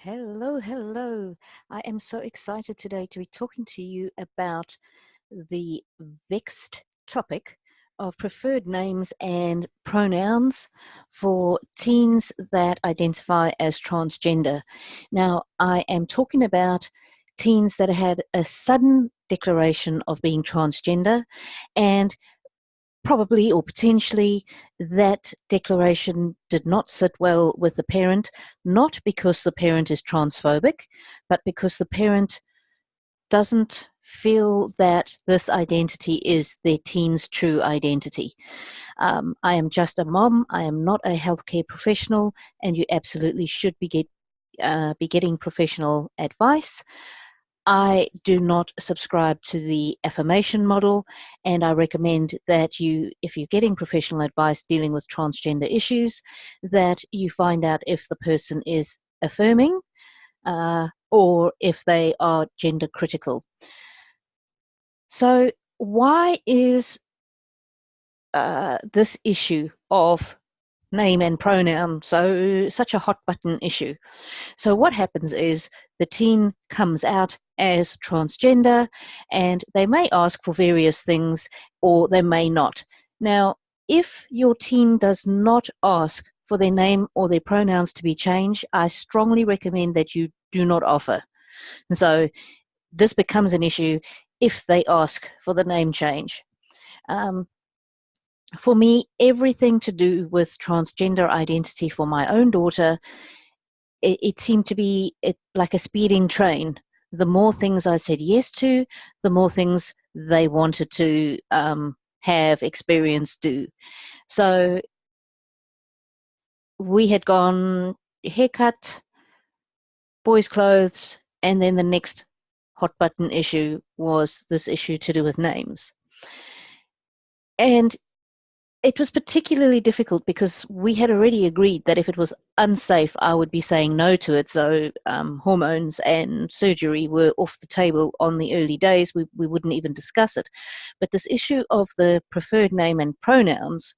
Hello, hello. I am so excited today to be talking to you about the vexed topic of preferred names and pronouns for teens that identify as transgender. Now, I am talking about teens that had a sudden declaration of being transgender, and probably or potentially that declaration did not sit well with the parent, not because the parent is transphobic, but because the parent doesn't feel that this identity is their teen's true identity. I am just a mom. I am not a healthcare professional, and you absolutely should be getting professional advice. I do not subscribe to the affirmation model, and I recommend that if you're getting professional advice dealing with transgender issues, that you find out if the person is affirming or if they are gender critical. So, why is this issue of name and pronoun such a hot button issue? So what happens is the teen comes out as transgender, and they may ask for various things or they may not. Now, if your teen does not ask for their name or their pronouns to be changed, I strongly recommend that you do not offer. So this becomes an issue if they ask for the name change. For me, everything to do with transgender identity for my own daughter, it seemed to be like a speeding train. The more things I said yes to, the more things they wanted to have experience do. So we had gone haircut, boys' clothes, and then the next hot button issue was this issue to do with names. And it was particularly difficult because we had already agreed that if it was unsafe, I would be saying no to it. So hormones and surgery were off the table on the early days. We wouldn't even discuss it. But this issue of the preferred name and pronouns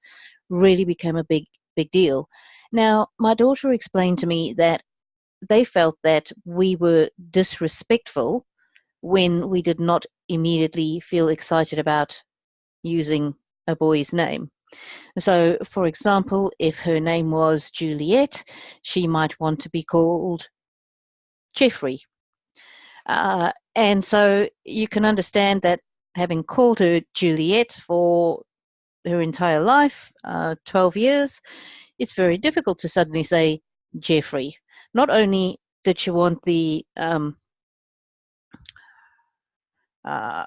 really became a big deal. Now, my daughter explained to me that they felt that we were disrespectful when we did not immediately feel excited about using a boy's name. So, for example, if her name was Juliet, she might want to be called Jeffrey. And so you can understand that having called her Juliet for her entire life, 12 years, it's very difficult to suddenly say Jeffrey. Not only did she want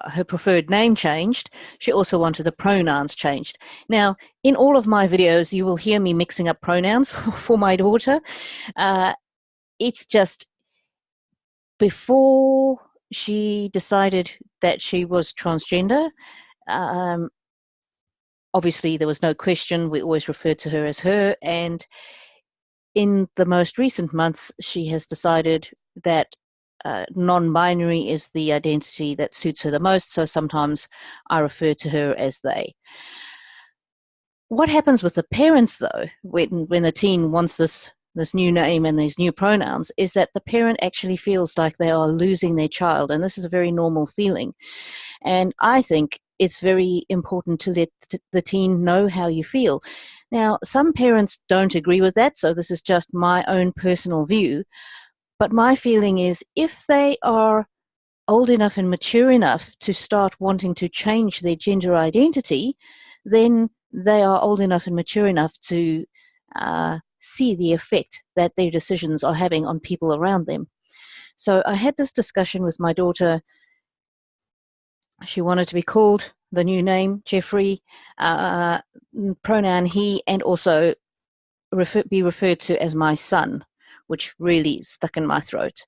her preferred name changed, she also wanted the pronouns changed. Now, in all of my videos, you will hear me mixing up pronouns for my daughter. It's just before she decided that she was transgender, obviously there was no question. We always referred to her as her. And in the most recent months, she has decided that non-binary is the identity that suits her the most, so sometimes I refer to her as they. What happens with the parents, though, when a teen wants this new name and these new pronouns, is that the parent actually feels like they are losing their child, and this is a very normal feeling. And I think it's very important to let the teen know how you feel. Now, some parents don't agree with that, so this is just my own personal view. But my feeling is if they are old enough and mature enough to start wanting to change their gender identity, then they are old enough and mature enough to see the effect that their decisions are having on people around them. So I had this discussion with my daughter. She wanted to be called the new name, Jeffrey, pronoun he, and also be referred to as my son, which really stuck in my throat.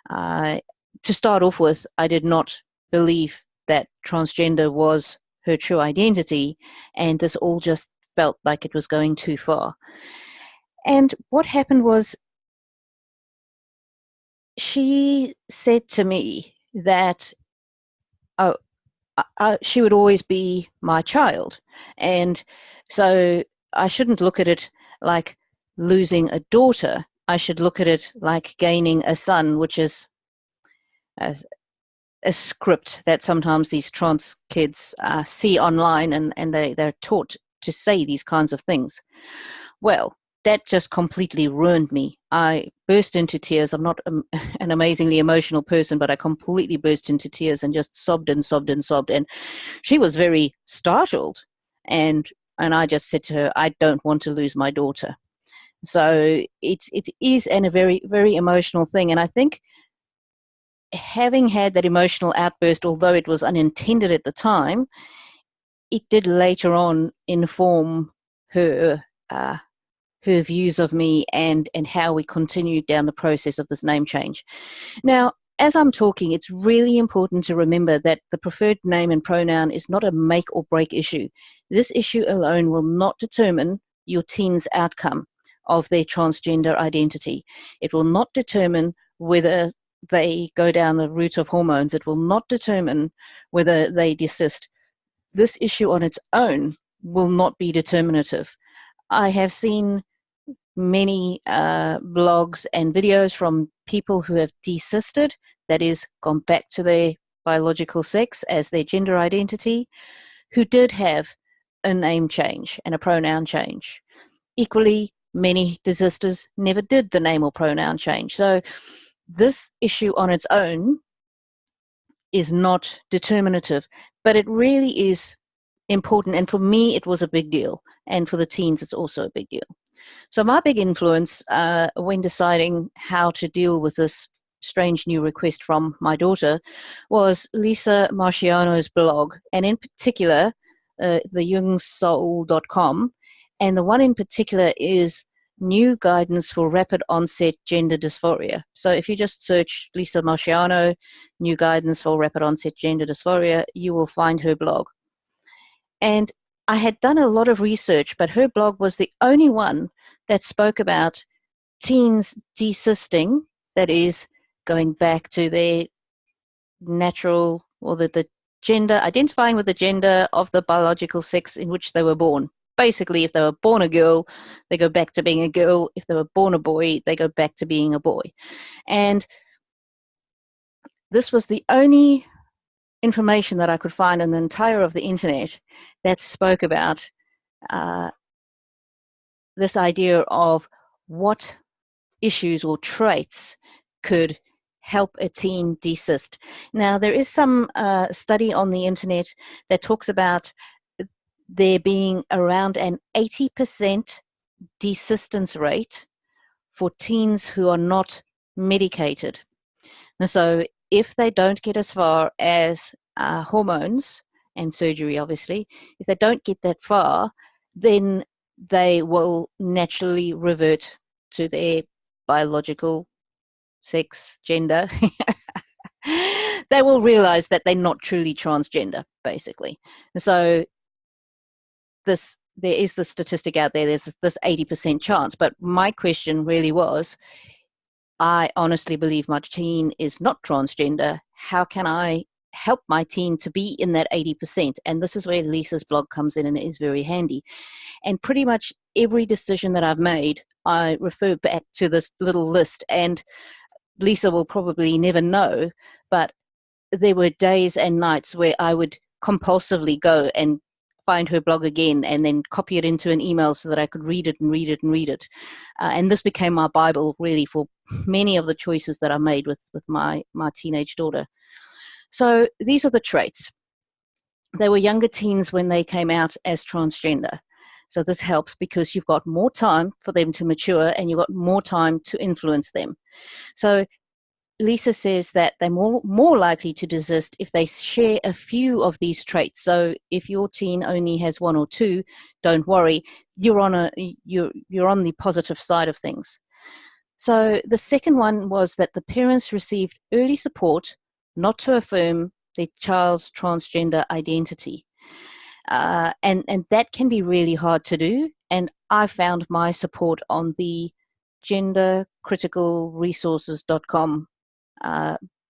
To start off with, I did not believe that transgender was her true identity, and this all just felt like it was going too far. And what happened was she said to me that she would always be my child, and so I shouldn't look at it like losing a daughter. I should look at it like gaining a son, which is a script that sometimes these trans kids see online, and they're taught to say these kinds of things. Well, that just completely ruined me. I burst into tears. I'm not an amazingly emotional person, but I completely burst into tears and just sobbed and sobbed and sobbed. And she was very startled. And I just said to her, I don't want to lose my daughter. So it is a very, very emotional thing. And I think having had that emotional outburst, although it was unintended at the time, it did later on inform her her views of me and how we continued down the process of this name change. Now, as I'm talking, it's really important to remember that the preferred name and pronoun is not a make or break issue. This issue alone will not determine your teen's outcome of their transgender identity. It will not determine whether they go down the route of hormones. It will not determine whether they desist. This issue on its own will not be determinative. I have seen many blogs and videos from people who have desisted, that is, gone back to their biological sex as their gender identity, who did have a name change and a pronoun change. Equally, many desisters never did the name or pronoun change. So this issue on its own is not determinative, but it really is important. And for me, it was a big deal. And for the teens, it's also a big deal. So my big influence when deciding how to deal with this strange new request from my daughter was Lisa Marchiano's blog, and in particular, theyoungsoul.com. And the one in particular is New Guidance for Rapid Onset Gender Dysphoria. So if you just search Lisa Marchiano, New Guidance for Rapid Onset Gender Dysphoria, you will find her blog. And I had done a lot of research, but her blog was the only one that spoke about teens desisting, that is, going back to their natural, or the gender, identifying with the gender of the biological sex in which they were born. Basically, if they were born a girl, they go back to being a girl. If they were born a boy, they go back to being a boy. And this was the only information that I could find in the entire of the internet that spoke about this idea of what issues or traits could help a teen desist. Now, there is some study on the internet that talks about there being around an 80% desistance rate for teens who are not medicated. And so if they don't get as far as hormones and surgery, obviously, if they don't get that far, then they will naturally revert to their biological sex, gender. They will realize that they're not truly transgender, basically. So there is the statistic out there, there's this 80% chance. But my question really was, I honestly believe my teen is not transgender. How can I help my teen to be in that 80%? And this is where Lisa's blog comes in, and it is very handy. And pretty much every decision that I've made, I refer back to this little list. And Lisa will probably never know, but there were days and nights where I would compulsively go and find her blog again and then copy it into an email so that I could read it and read it and read it. And this became my Bible, really, for many of the choices that I made with my teenage daughter. So these are the traits. They were younger teens when they came out as transgender. So this helps because you've got more time for them to mature and you've got more time to influence them. So Lisa says that they're more likely to desist if they share a few of these traits. So if your teen only has one or two, don't worry, you're on the positive side of things. So the second one was that the parents received early support not to affirm their child's transgender identity. And that can be really hard to do. And I found my support on the gendercriticalresources.com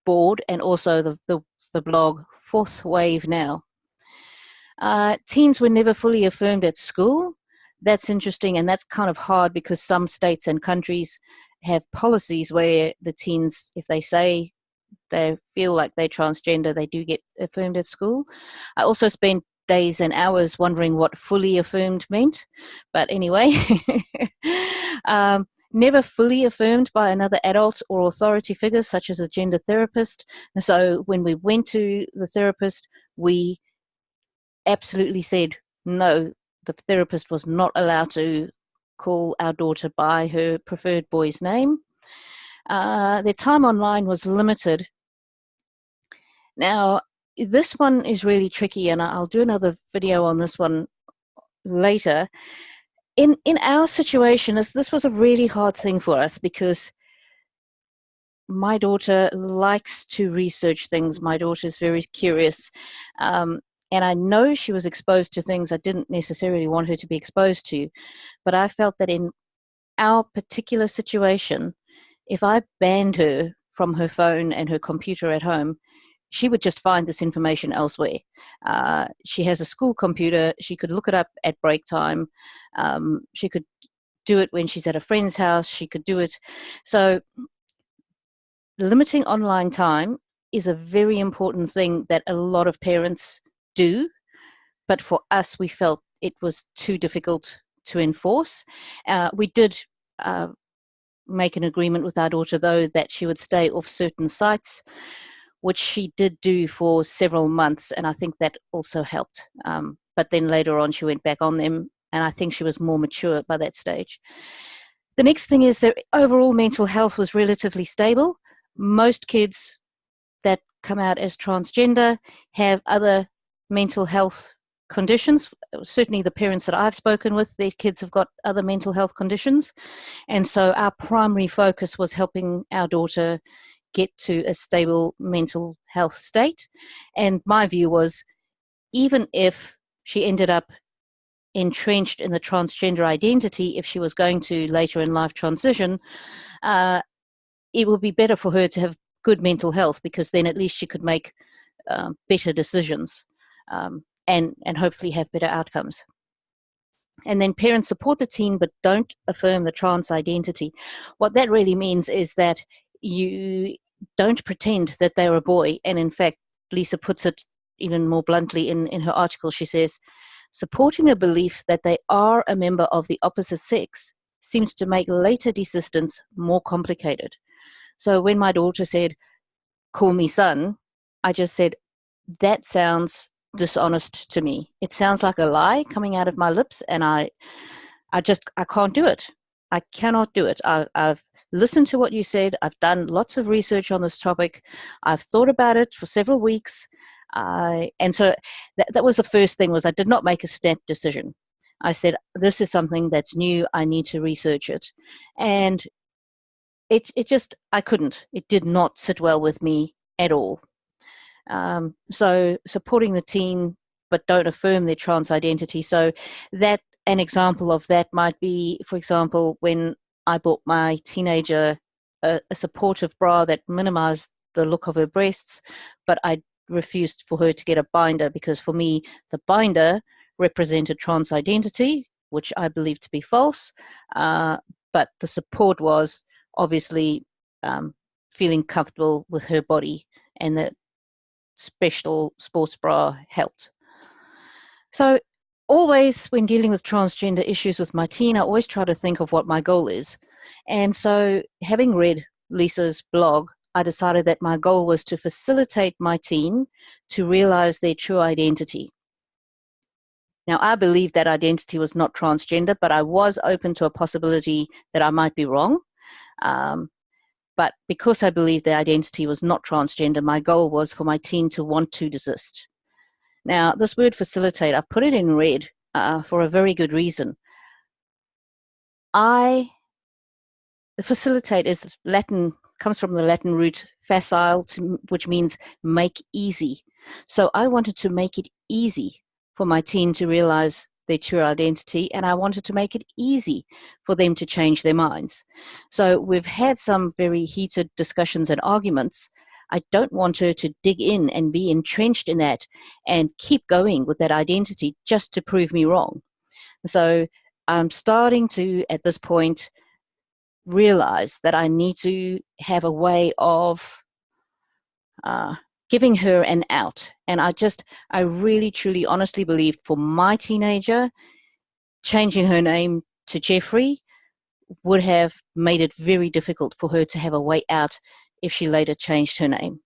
board, and also the blog Fourth Wave Now. Teens were never fully affirmed at school. That's interesting, and that's kind of hard because some states and countries have policies where the teens, if they say they feel like they're transgender, they do get affirmed at school. I also spent days and hours wondering what fully affirmed meant. But anyway, never fully affirmed by another adult or authority figure, such as a gender therapist. And so when we went to the therapist, we absolutely said no, the therapist was not allowed to call our daughter by her preferred boy's name. Their time online was limited. Now, this one is really tricky, and I'll do another video on this one later. In our situation, this was a really hard thing for us because my daughter likes to research things. My daughter is very curious. And I know she was exposed to things I didn't necessarily want her to be exposed to. But I felt that in our particular situation, if I banned her from her phone and her computer at home, she would just find this information elsewhere. She has a school computer. She could look it up at break time. She could do it when she's at a friend's house. She could do it. So limiting online time is a very important thing that a lot of parents do. But for us, we felt it was too difficult to enforce. We did make an agreement with our daughter, though, that she would stay off certain sites, which she did do for several months, and I think that also helped. But then later on, she went back on them, and I think she was more mature by that stage. The next thing is their overall mental health was relatively stable. Most kids that come out as transgender have other mental health conditions. Certainly the parents that I've spoken with, their kids have got other mental health conditions. And so our primary focus was helping our daughter get to a stable mental health state. And my view was, even if she ended up entrenched in the transgender identity, if she was going to later in life transition, it would be better for her to have good mental health, because then at least she could make better decisions and hopefully have better outcomes. And then parents support the teen but don't affirm the trans identity. What that really means is that you don't pretend that they're a boy. And in fact, Lisa puts it even more bluntly in her article. She says, supporting a belief that they are a member of the opposite sex seems to make later desistance more complicated. So when my daughter said, call me son, I just said, that sounds dishonest to me. It sounds like a lie coming out of my lips, and I can't do it. I cannot do it. I've listened to what you said. I've done lots of research on this topic. I've thought about it for several weeks. And so that was the first thing, was I did not make a snap decision. I said, this is something that's new. I need to research it. And it just, I couldn't. It did not sit well with me at all. So supporting the teen, but don't affirm their trans identity. So that, an example of that might be, for example, when I bought my teenager a supportive bra that minimized the look of her breasts, but I refused for her to get a binder, because for me, the binder represented trans identity, which I believe to be false. But the support was obviously feeling comfortable with her body, and that special sports bra helped. So always when dealing with transgender issues with my teen, I always try to think of what my goal is. And so having read Lisa's blog, I decided that my goal was to facilitate my teen to realize their true identity. Now, I believed that identity was not transgender, but I was open to a possibility that I might be wrong. But because I believed the identity was not transgender, my goal was for my teen to want to desist. Now, this word facilitate, I put it in red for a very good reason. Facilitate is Latin, comes from the Latin root facile, which means make easy. So I wanted to make it easy for my teen to realize their true identity, and I wanted to make it easy for them to change their minds. So we've had some very heated discussions and arguments. I don't want her to dig in and be entrenched in that and keep going with that identity just to prove me wrong. So I'm starting to, at this point, realized that I need to have a way of giving her an out. And I really, truly, honestly believe for my teenager, changing her name to Jeffrey would have made it very difficult for her to have a way out if she later changed her name.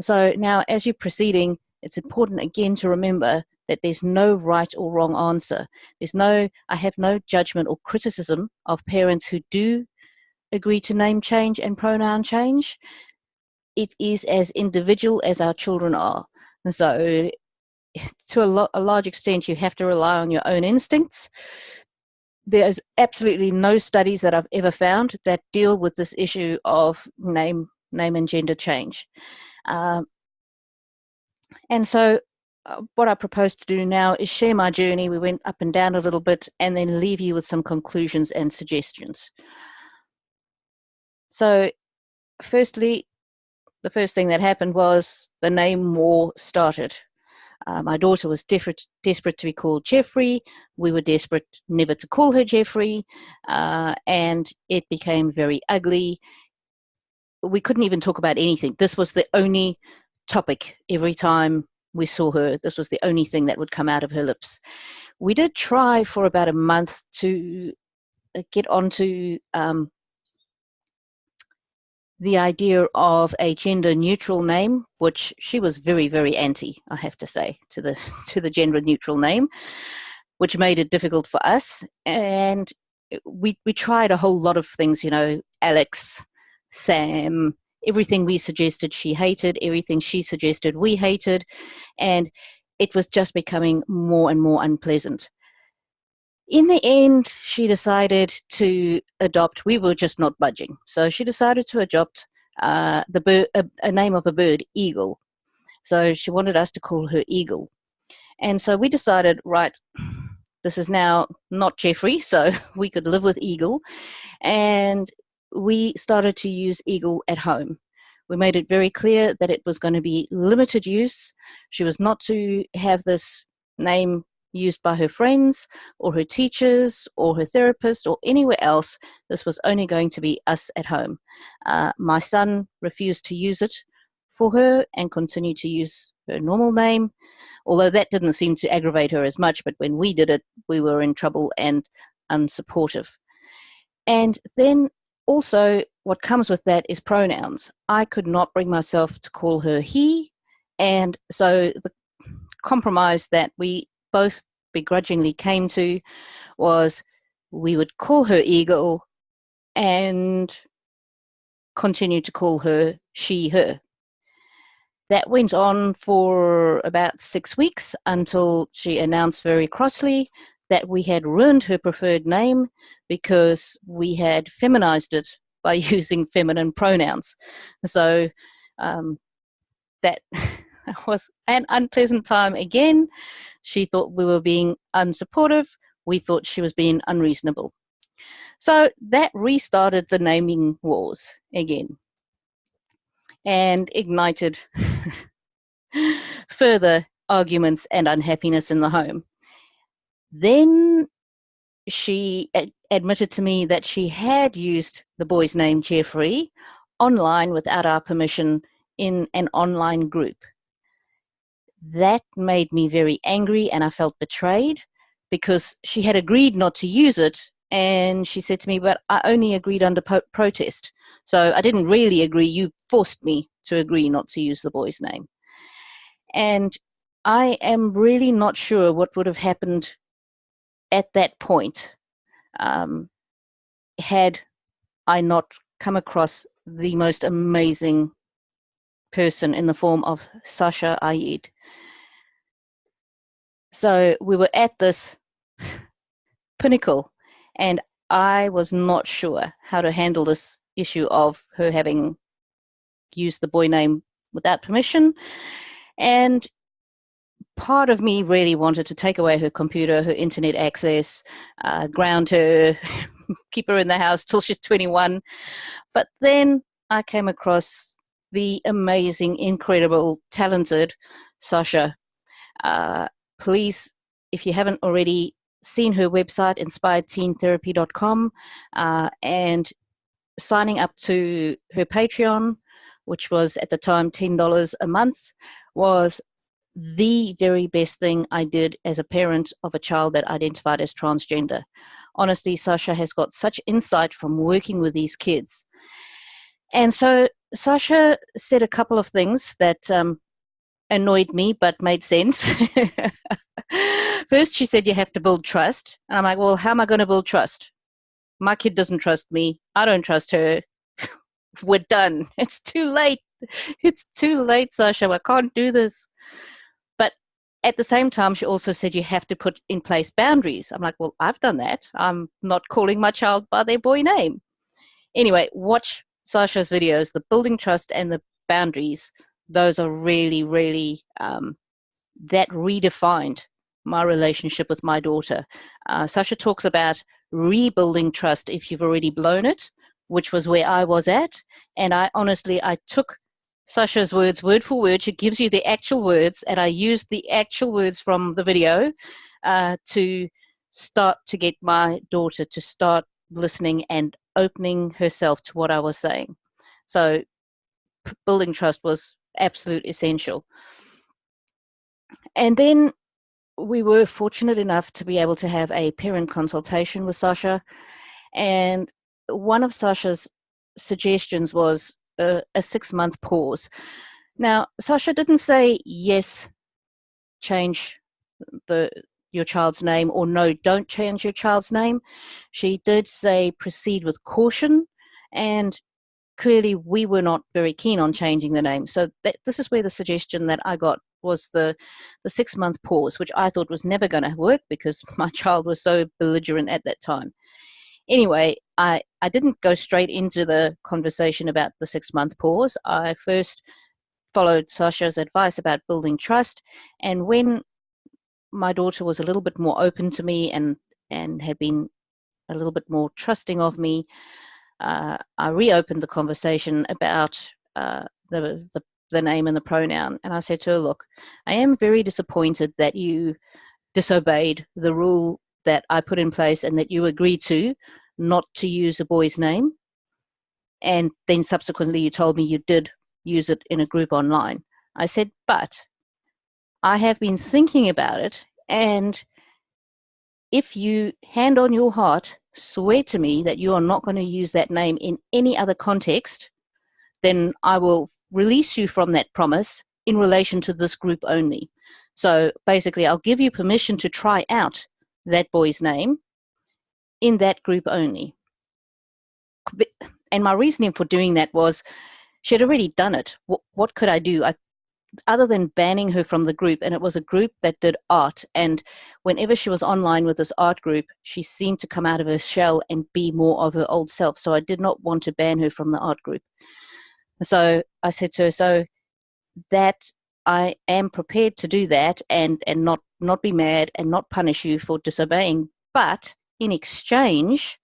So now, as you're proceeding, it's important again to remember that there's no right or wrong answer. I have no judgment or criticism of parents who do agree to name change and pronoun change. It is as individual as our children are. And so to a large extent, you have to rely on your own instincts. There's absolutely no studies that I've ever found that deal with this issue of name and gender change. And so what I propose to do now is share my journey. We went up and down a little bit, and then leave you with some conclusions and suggestions. So firstly, the first thing that happened was the name war started. My daughter was desperate to be called Jeffrey. We were desperate never to call her Jeffrey, and it became very ugly. We couldn't even talk about anything. This was the only topic every time we saw her. This was the only thing that would come out of her lips. We did try for about a month to get onto the idea of a gender neutral name, which she was very, very anti, I have to say, to the gender neutral name, which made it difficult for us. And we tried a whole lot of things, Alex, Sam, everything we suggested she hated, everything she suggested we hated, and it was just becoming more and more unpleasant. In the end, she decided to adopt. We were just not budging. So she decided to adopt a name of a bird, Eagle. So she wanted us to call her Eagle. And so we decided, right, this is now not Jeffrey, so we could live with Eagle. And we started to use Eagle at home. We made it very clear that it was going to be limited use. She was not to have this name used by her friends or her teachers or her therapist or anywhere else. This was only going to be us at home. My son refused to use it for her and continued to use her normal name, although that didn't seem to aggravate her as much, but when we did it, we were in trouble and unsupportive. And then also what comes with that is pronouns. I could not bring myself to call her he, and so the compromise that we both begrudgingly came to was we would call her Eagle and continue to call her she, her. That went on for about 6 weeks until she announced very crossly that we had ruined her preferred name because we had feminized it by using feminine pronouns. So that was an unpleasant time again. She thought we were being unsupportive. We thought she was being unreasonable. So that restarted the naming wars again and ignited further arguments and unhappiness in the home. Then she admitted to me that she had used the boy's name Jeffrey online without our permission in an online group. That made me very angry, and I felt betrayed because she had agreed not to use it, and she said to me, but I only agreed under protest. So I didn't really agree. You forced me to agree not to use the boy's name. And I am really not sure what would have happened at that point had I not come across the most amazing person in the form of Sasha Ayed. So we were at this pinnacle, and I was not sure how to handle this issue of her having used the boy name without permission. And part of me really wanted to take away her computer, her internet access, ground her, keep her in the house till she's 21. But then I came across the amazing, incredible, talented Sasha. Please, if you haven't already seen her website, inspiredteentherapy.com, and signing up to her Patreon, which was at the time $10 a month, was the very best thing I did as a parent of a child that identified as transgender. Honestly, Sasha has got such insight from working with these kids. And so Sasha said a couple of things that annoyed me but made sense. First, she said you have to build trust. And I'm like, well, how am I going to build trust? My kid doesn't trust me. I don't trust her. We're done. It's too late. It's too late, Sasha. I can't do this. But at the same time, she also said you have to put in place boundaries. I'm like, well, I've done that. I'm not calling my child by their boy name. Anyway, watch Sasha's videos, the building trust and the boundaries. Those are really, really, that redefined my relationship with my daughter. Sasha talks about rebuilding trust if you've already blown it, which was where I was at. And I took Sasha's words word for word. She gives you the actual words, and I used the actual words from the video to start to get my daughter to start listening and opening herself to what I was saying. So building trust was absolute essential. And then we were fortunate enough to be able to have a parent consultation with Sasha. And one of Sasha's suggestions was a 6-month pause. Now, Sasha didn't say, yes, change your child's name, or no, don't change your child's name. She did say proceed with caution, and clearly we were not very keen on changing the name. So this is where the suggestion that I got was the 6-month pause, which I thought was never going to work because my child was so belligerent at that time. Anyway, I didn't go straight into the conversation about the 6-month pause. I first followed Sasha's advice about building trust, and when my daughter was a little bit more open to me and had been a little bit more trusting of me, I reopened the conversation about the name and the pronoun. And I said to her, look, I am very disappointed that you disobeyed the rule that I put in place and that you agreed to not to use a boy's name. And then subsequently you told me you did use it in a group online. I said, but I have been thinking about it, and if you, hand on your heart, swear to me that you are not going to use that name in any other context, then I will release you from that promise in relation to this group only. So basically, I'll give you permission to try out that boy's name in that group only. And my reasoning for doing that was she had already done it. What could I do? Other than banning her from the group, and it was a group that did art, and whenever she was online with this art group, she seemed to come out of her shell and be more of her old self. So I did not want to ban her from the art group. So I said to her, so that I am prepared to do that and not be mad and not punish you for disobeying, but in exchange,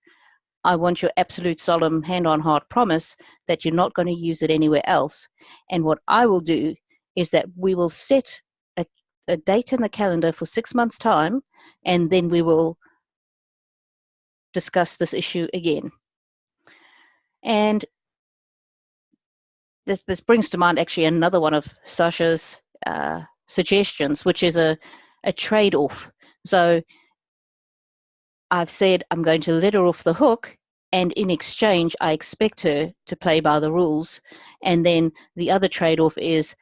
I want your absolute solemn hand-on-heart promise that you're not going to use it anywhere else. And what I will do is that we will set a date in the calendar for 6 months' time, and then we will discuss this issue again. And this brings to mind actually another one of Sasha's suggestions, which is a trade-off. So I've said I'm going to let her off the hook, and in exchange, I expect her to play by the rules. And then the other trade-off is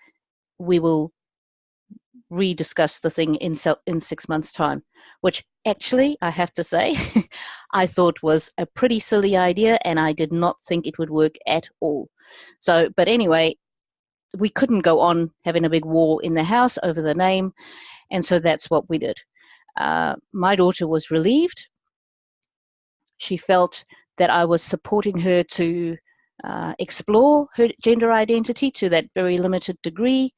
we will rediscuss the thing in 6 months' time, which actually, I have to say, I thought was a pretty silly idea, and I did not think it would work at all. So, but anyway, we couldn't go on having a big war in the house over the name, and so that's what we did. My daughter was relieved. She felt that I was supporting her to explore her gender identity to that very limited degree.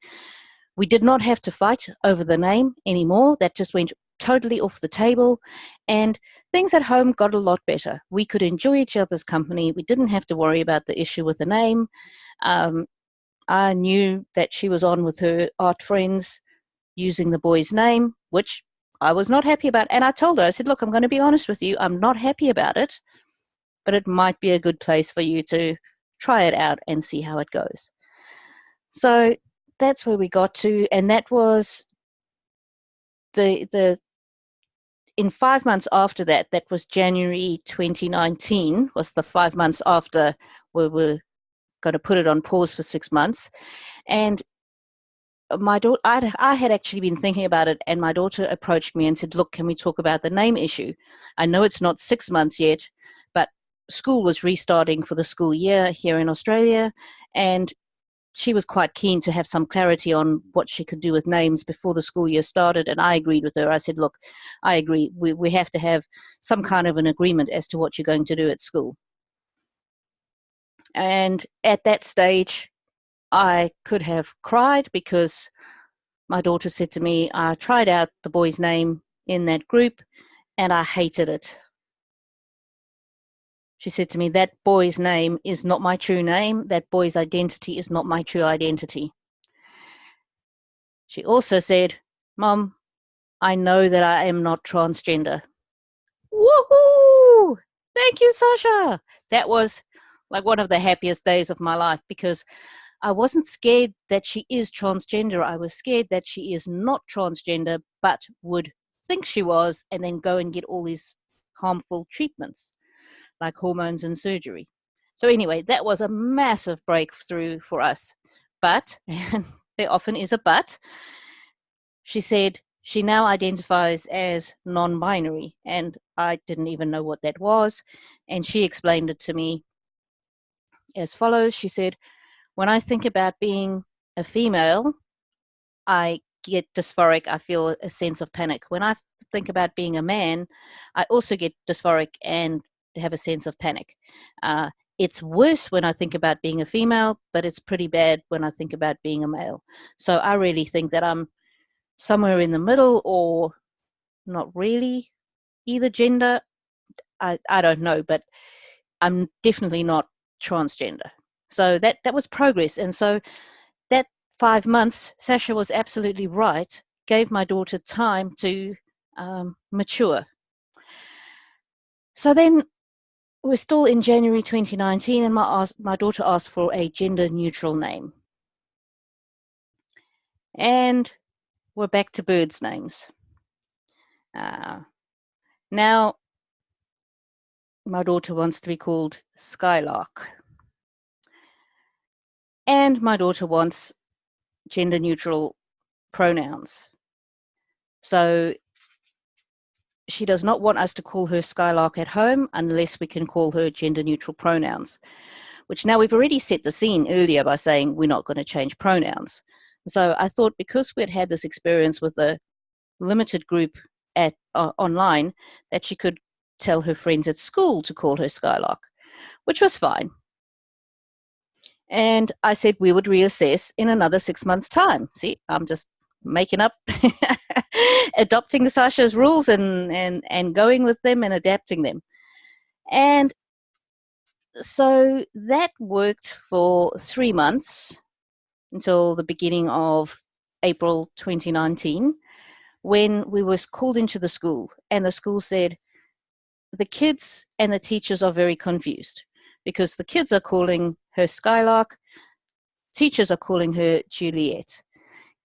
We did not have to fight over the name anymore. That just went totally off the table, and things at home got a lot better. We could enjoy each other's company. We didn't have to worry about the issue with the name. I knew that she was on with her art friends using the boy's name, which I was not happy about. And I told her, I said, look, I'm going to be honest with you. I'm not happy about it, but it might be a good place for you to try it out and see how it goes. So that's where we got to, and that was the in 5 months after that, that was January 2019, was the 5 months after we were going to put it on pause for 6 months. And my daughter, I had actually been thinking about it, and my daughter approached me and said, look, can we talk about the name issue? I know it's not 6 months yet, but school was restarting for the school year here in Australia, and she was quite keen to have some clarity on what she could do with names before the school year started, and I agreed with her. I said, look, I agree. We have to have some kind of an agreement as to what you're going to do at school. And at that stage, I could have cried because my daughter said to me, I tried out the boy's name in that group and I hated it. She said to me, that boy's name is not my true name. That boy's identity is not my true identity. She also said, Mom, I know that I am not transgender. Woohoo! Thank you, Sasha. That was like one of the happiest days of my life, because I wasn't scared that she is transgender. I was scared that she is not transgender, but would think she was and then go and get all these harmful treatments like hormones and surgery. So anyway, that was a massive breakthrough for us. But, and there often is a but, she said she now identifies as non-binary, and I didn't even know what that was. And she explained it to me as follows. She said, when I think about being a female, I get dysphoric. I feel a sense of panic. When I think about being a man, I also get dysphoric and have a sense of panic. It's worse when I think about being a female, but it's pretty bad when I think about being a male. So I really think that I'm somewhere in the middle, or not really either gender. I don't know, but I'm definitely not transgender. So that was progress. And so that 5 months, Sasha was absolutely right, gave my daughter time to mature. So then we're still in January 2019, and my daughter asked for a gender-neutral name. And we're back to birds' names. Now, my daughter wants to be called Skylark. And my daughter wants gender-neutral pronouns. So she does not want us to call her Skylark at home unless we can call her gender-neutral pronouns, which now we've already set the scene earlier by saying we're not going to change pronouns. So I thought, because we'd had this experience with a limited group at online, that she could tell her friends at school to call her Skylark, which was fine. And I said we would reassess in another 6 months' time. See, I'm just making up, adopting Sasha's rules and going with them and adapting them. And so that worked for 3 months until the beginning of April 2019, when we were called into the school, and the school said the kids and the teachers are very confused because the kids are calling her Skylark, teachers are calling her Juliet.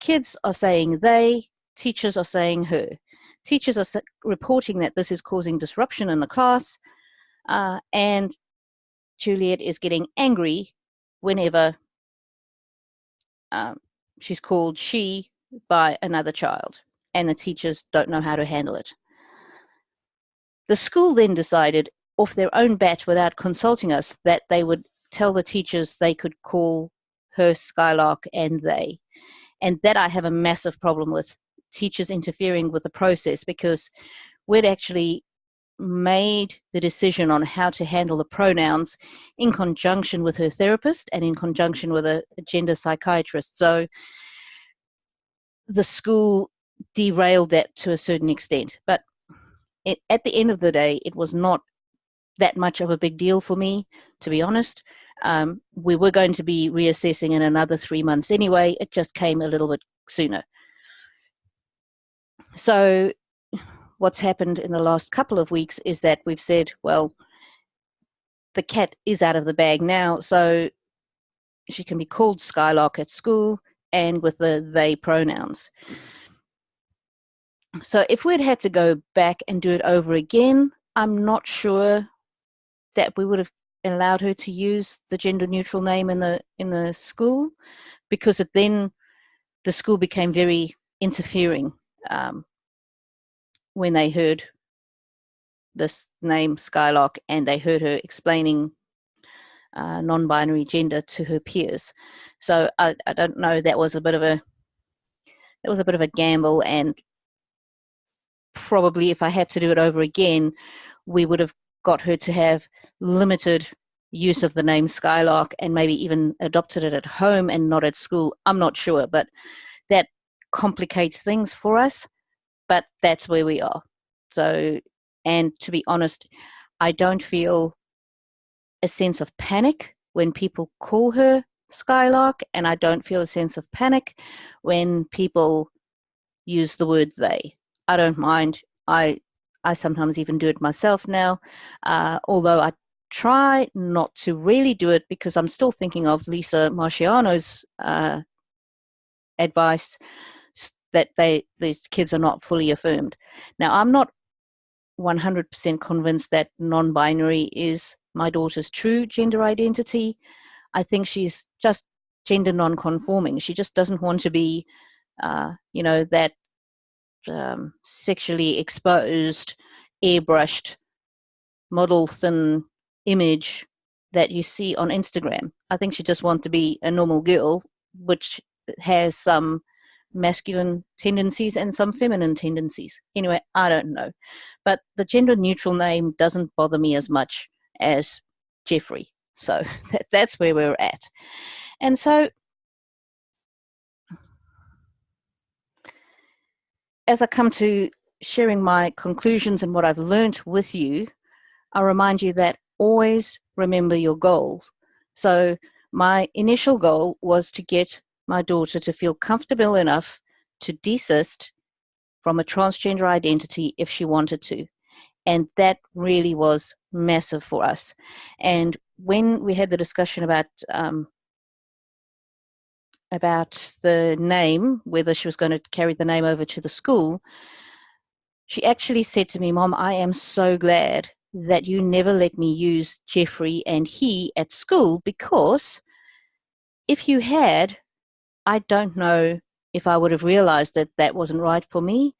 Kids are saying they, teachers are saying her. Teachers are reporting that this is causing disruption in the class, and Juliet is getting angry whenever she's called she by another child, and the teachers don't know how to handle it. The school then decided, off their own bat, without consulting us, that they would tell the teachers they could call her Skylark and they. And that I have a massive problem with, teachers interfering with the process, because we'd actually made the decision on how to handle the pronouns in conjunction with her therapist and in conjunction with a gender psychiatrist. So the school derailed that to a certain extent. But at the end of the day, it was not that much of a big deal for me, to be honest. We were going to be reassessing in another 3 months anyway. It just came a little bit sooner. So what's happened in the last couple of weeks is that we've said, well, the cat is out of the bag now, so she can be called Skylark at school and with the they pronouns. So if we'd had to go back and do it over again, I'm not sure that we would have allowed her to use the gender neutral name in the school, because then the school became very interfering when they heard this name Skylark and they heard her explaining non-binary gender to her peers. So I don't know. That was a bit of a gamble, and probably if I had to do it over again, we would have got her to have limited use of the name Skylark and maybe even adopted it at home and not at school. I'm not sure, but that complicates things for us. But that's where we are. So, and to be honest, I don't feel a sense of panic when people call her Skylark, and I don't feel a sense of panic when people use the word they. I don't mind. I sometimes even do it myself now, although I try not to really do it because I'm still thinking of Lisa Marchiano's advice that these kids are not fully affirmed. Now, I'm not 100% convinced that non-binary is my daughter's true gender identity. I think she's just gender non-conforming. She just doesn't want to be, that sexually exposed, airbrushed, model thin image that you see on Instagram. I think she just wants to be a normal girl, which has some masculine tendencies and some feminine tendencies. Anyway, I don't know. But the gender neutral name doesn't bother me as much as Jeffrey. So that's where we're at. And so as I come to sharing my conclusions and what I've learned with you, I remind you that always remember your goals. So my initial goal was to get my daughter to feel comfortable enough to desist from a transgender identity if she wanted to. And that really was massive for us. And when we had the discussion about the name, whether she was going to carry the name over to the school, she actually said to me, "Mom, I am so glad that you never let me use Jeffrey and he at school, because if you had, I don't know if I would have realized that that wasn't right for me.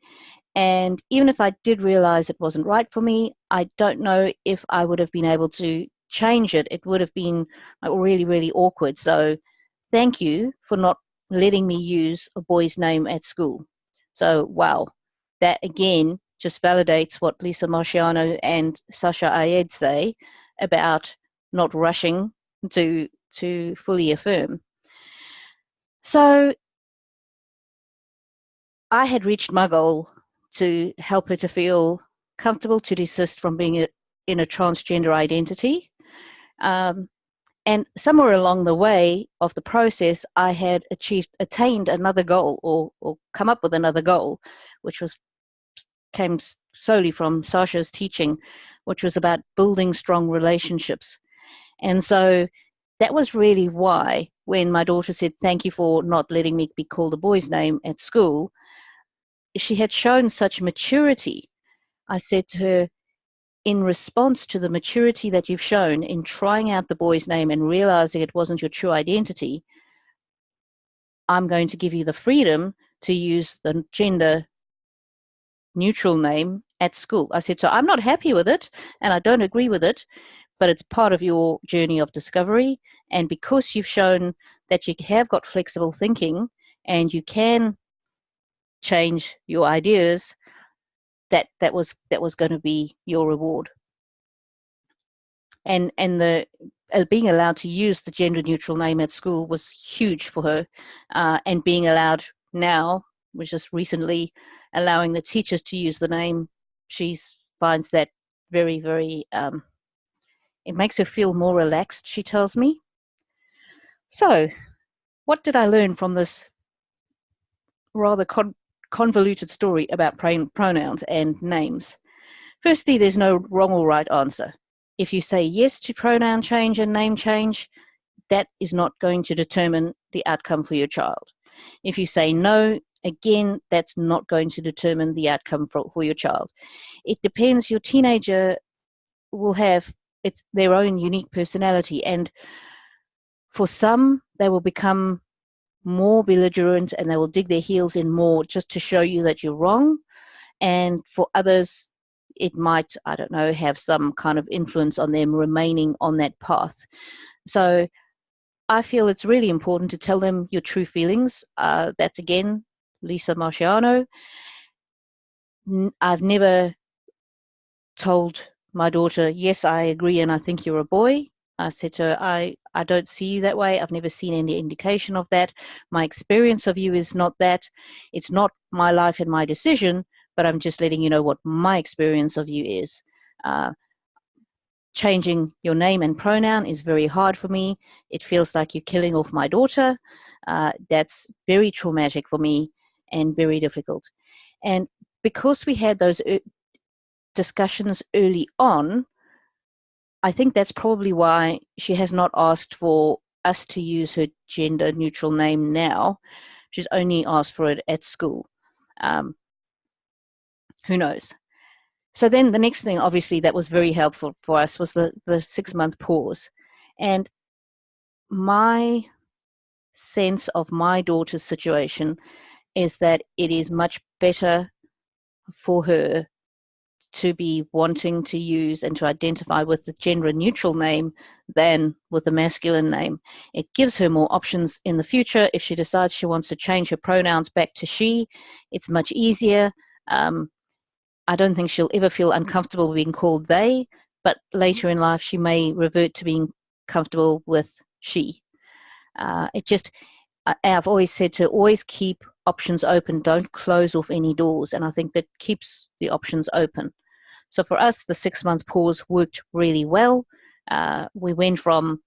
And even if I did realize it wasn't right for me, I don't know if I would have been able to change it. It would have been really, really awkward. So thank you for not letting me use a boy's name at school." So, wow, that again just validates what Lisa Marchiano and Sasha Ayed say about not rushing to fully affirm. So I had reached my goal to help her to feel comfortable to desist from being in a transgender identity. And somewhere along the way of the process, I had attained another goal, or come up with another goal, which came solely from Sasha's teaching, which was about building strong relationships. And so that was really why, when my daughter said, "Thank you for not letting me be called a boy's name at school," she had shown such maturity. I said to her, in response to the maturity that you've shown in trying out the boy's name and realizing it wasn't your true identity, I'm going to give you the freedom to use the gender neutral name at school. I said, so I'm not happy with it and I don't agree with it, but it's part of your journey of discovery. And because you've shown that you have got flexible thinking and you can change your ideas, that was going to be your reward. And the being allowed to use the gender neutral name at school was huge for her, and being allowed now, was just recently allowing the teachers to use the name, she finds that very, very, it makes her feel more relaxed, she tells me. So what did I learn from this rather convoluted story about pronouns and names? Firstly, there's no wrong or right answer. if you say yes to pronoun change and name change, that is not going to determine the outcome for your child. If you say no, again, that's not going to determine the outcome for your child. It depends. Your teenager will have their own unique personality, and for some, they will become more belligerent and they will dig their heels in more just to show you that you're wrong. And for others, it might, I don't know, have some kind of influence on them remaining on that path. So I feel it's really important to tell them your true feelings. That's, again, Lisa Marchiano. I've never told my daughter, yes, I agree and I think you're a boy. I said to her, I don't see you that way. I've never seen any indication of that. My experience of you is not that. It's not my life and my decision, but I'm just letting you know what my experience of you is. Changing your name and pronoun is very hard for me. It feels like you're killing off my daughter. That's very traumatic for me and very difficult. And because we had those discussions early on, I think that's probably why she has not asked for us to use her gender neutral name now. She's only asked for it at school. Who knows? So then the next thing, obviously, that was very helpful for us was the 6-month pause. And my sense of my daughter's situation is that it is much better for her to be wanting to use and to identify with the gender neutral name than with the masculine name. It gives her more options in the future. If she decides she wants to change her pronouns back to she, it's much easier. I don't think she'll ever feel uncomfortable being called they, but later in life she may revert to being comfortable with she. I've always said to always keep options open, don't close off any doors, and I think that keeps the options open. So for us, the 6-month pause worked really well. We went from,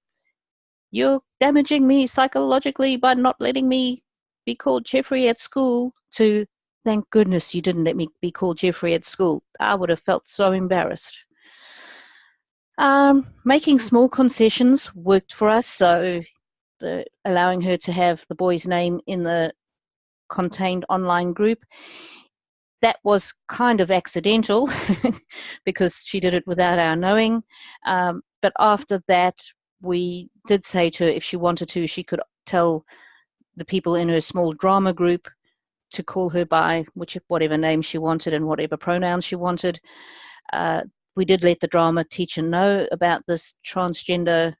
you're damaging me psychologically by not letting me be called Jeffrey at school, to, thank goodness you didn't let me be called Jeffrey at school. I would have felt so embarrassed. Making small concessions worked for us, so allowing her to have the boy's name in the contained online group. That was kind of accidental because she did it without our knowing. But after that, we did say to her if she wanted to, she could tell the people in her small drama group to call her by whatever name she wanted and whatever pronouns she wanted. We did let the drama teacher know about this transgender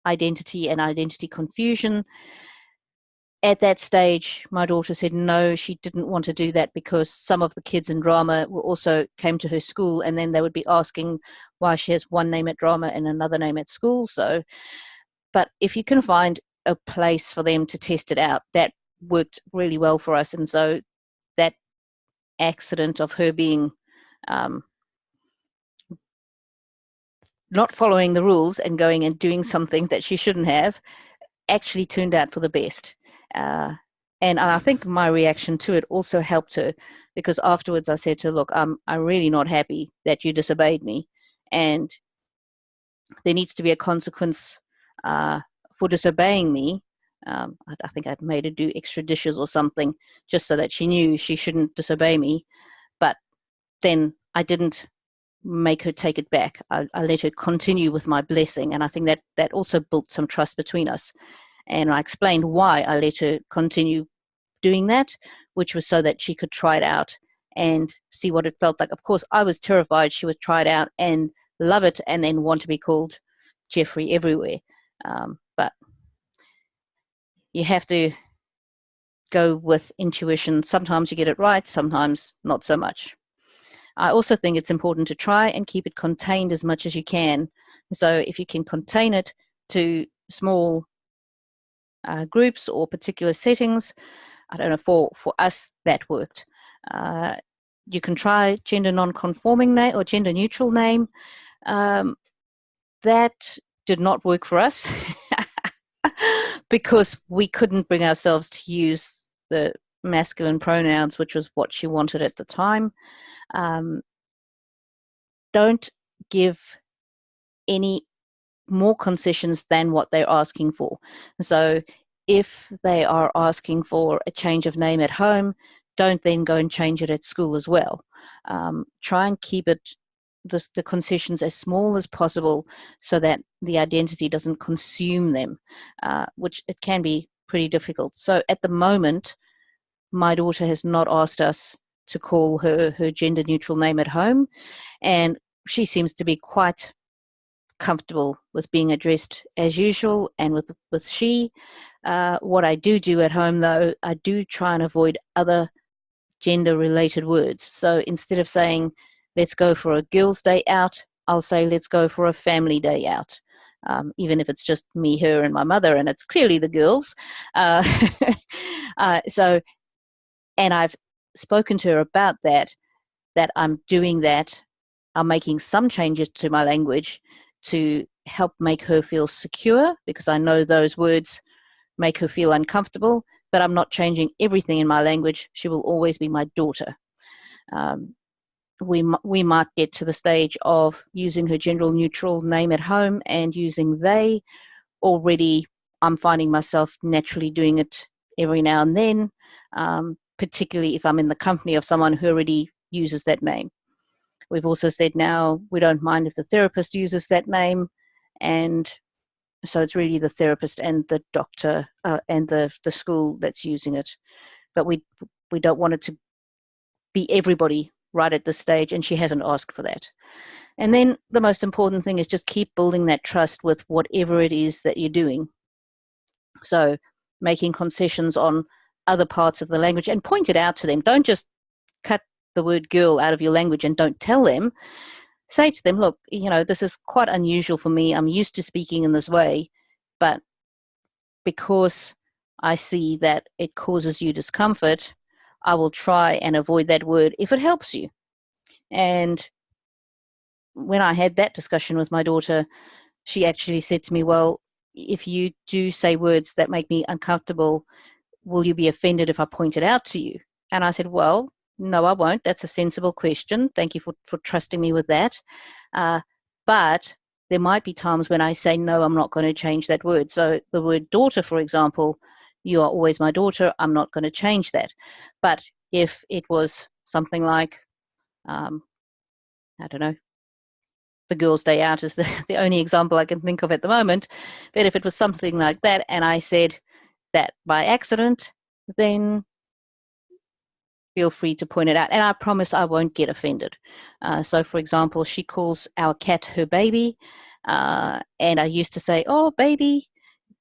identity and identity confusion. At that stage, my daughter said no, she didn't want to do that because some of the kids in drama also came to her school and then they would be asking why she has one name at drama and another name at school. So, but if you can find a place for them to test it out, that worked really well for us. And so that accident of her being not following the rules and going and doing something that she shouldn't have actually turned out for the best. And I think my reaction to it also helped her, because afterwards I said to her, look, I'm really not happy that you disobeyed me, and there needs to be a consequence for disobeying me. I think I'd made her do extra dishes or something just so that she knew she shouldn't disobey me. But then I didn't make her take it back. I let her continue with my blessing, and I think that also built some trust between us. And I explained why I let her continue doing that, which was so that she could try it out and see what it felt like. Of course, I was terrified she would try it out and love it and then want to be called Jeffrey everywhere. But you have to go with intuition. Sometimes you get it right, sometimes not so much. I also think it's important to try and keep it contained as much as you can. So if you can contain it to small groups or particular settings, I don't know, for us that worked. You can try gender non-conforming name or gender neutral name. That did not work for us because we couldn't bring ourselves to use the masculine pronouns, which was what she wanted at the time. Don't give any more concessions than what they're asking for. So if they are asking for a change of name at home, don't then go and change it at school as well. Try and keep the concessions as small as possible so that the identity doesn't consume them, which it can be pretty difficult. So at the moment, my daughter has not asked us to call her gender neutral name at home, and she seems to be quite comfortable with being addressed as usual and with she. What I do at home, though, I do try and avoid other gender related words. So instead of saying let's go for a girls' day out, I'll say let's go for a family day out. Even if it's just me, her, and my mother, and it's clearly the girls. So, and I've spoken to her about that I'm doing that. I'm making some changes to my language to help make her feel secure, because I know those words make her feel uncomfortable, but I'm not changing everything in my language. She will always be my daughter. We might get to the stage of using her gender neutral name at home and using they. Already, I'm finding myself naturally doing it every now and then, particularly if I'm in the company of someone who already uses that name. We've also said now we don't mind if the therapist uses that name, and so it's really the therapist and the doctor and the school that's using it. But we don't want it to be everybody right at this stage, and she hasn't asked for that. And then the most important thing is just keep building that trust with whatever it is that you're doing. So making concessions on other parts of the language and point it out to them. Don't just cut the word girl out of your language and don't tell them. Say to them, look, this is quite unusual for me. I'm used to speaking in this way, but because I see that it causes you discomfort, I will try and avoid that word if it helps you. And when I had that discussion with my daughter, she actually said to me, well, if you do say words that make me uncomfortable, will you be offended if I point it out to you? And I said, well, no, I won't. That's a sensible question. Thank you for trusting me with that. But there might be times when I say, no, I'm not going to change that word. So the word daughter, for example, you are always my daughter. I'm not going to change that. But if it was something like, I don't know, the girls' day out is the only example I can think of at the moment. But if it was something like that and I said that by accident, then feel free to point it out. And I promise I won't get offended. So, for example, she calls our cat her baby. And I used to say, oh, baby,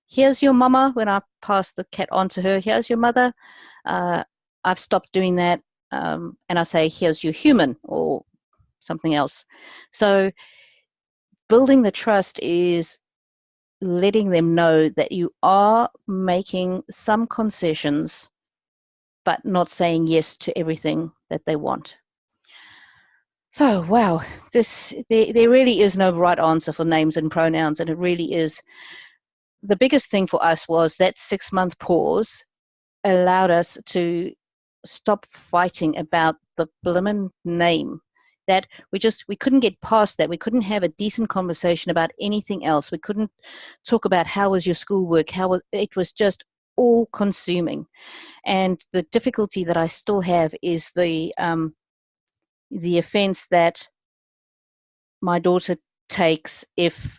here's your mama. When I pass the cat on to her, here's your mother. I've stopped doing that. And I say, here's your human, or something else. So building the trust is letting them know that you are making some concessions, but not saying yes to everything that they want. So, wow, there really is no right answer for names and pronouns, and it really is. The biggest thing for us was that 6-month pause allowed us to stop fighting about the blimmin' name. That we couldn't get past that. We couldn't have a decent conversation about anything else. We couldn't talk about how was your schoolwork, it was just all consuming. And the difficulty that I still have is the offense that my daughter takes if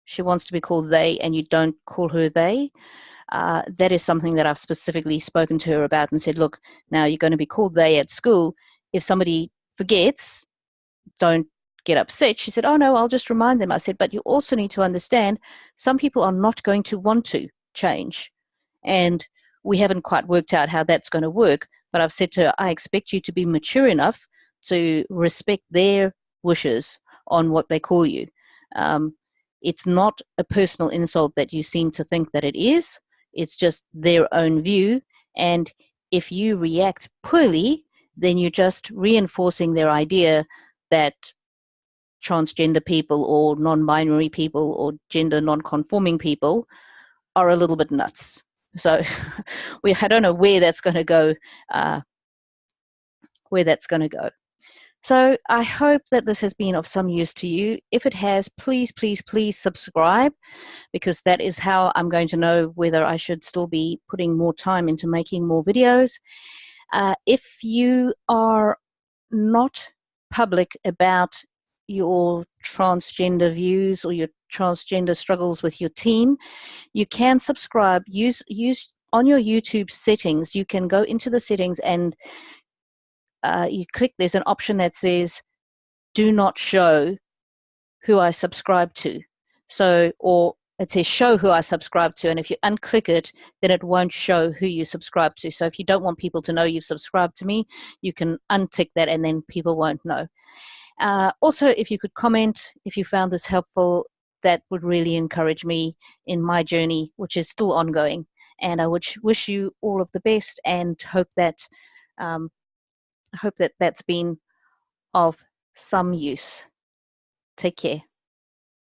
she wants to be called they and you don't call her they. That is something that I've specifically spoken to her about and said, look, now you're going to be called they at school. If somebody forgets, don't get upset. She said, oh no, I'll just remind them. I said, but you also need to understand some people are not going to want to change. And we haven't quite worked out how that's going to work. But I've said to her, I expect you to be mature enough to respect their wishes on what they call you. It's not a personal insult that you seem to think that it is. It's just their own view. And if you react poorly, then you're just reinforcing their idea that transgender people or non-binary people or gender non-conforming people are a little bit nuts. So I don't know where that's going to go. So I hope that this has been of some use to you. If it has, please, please, please subscribe, because that is how I'm going to know whether I should still be putting more time into making more videos. If you are not public about your transgender views or your transgender struggles with your teen, you can subscribe. Use on your YouTube settings, you can go into the settings and you click, there's an option that says do not show who I subscribe to. So, or it says show who I subscribe to, and if you unclick it, then it won't show who you subscribe to. So if you don't want people to know you've subscribed to me, you can untick that and then people won't know. Also, if you could comment if you found this helpful, that would really encourage me in my journey, which is still ongoing. And I would wish you all of the best, and hope that that's been of some use. Take care.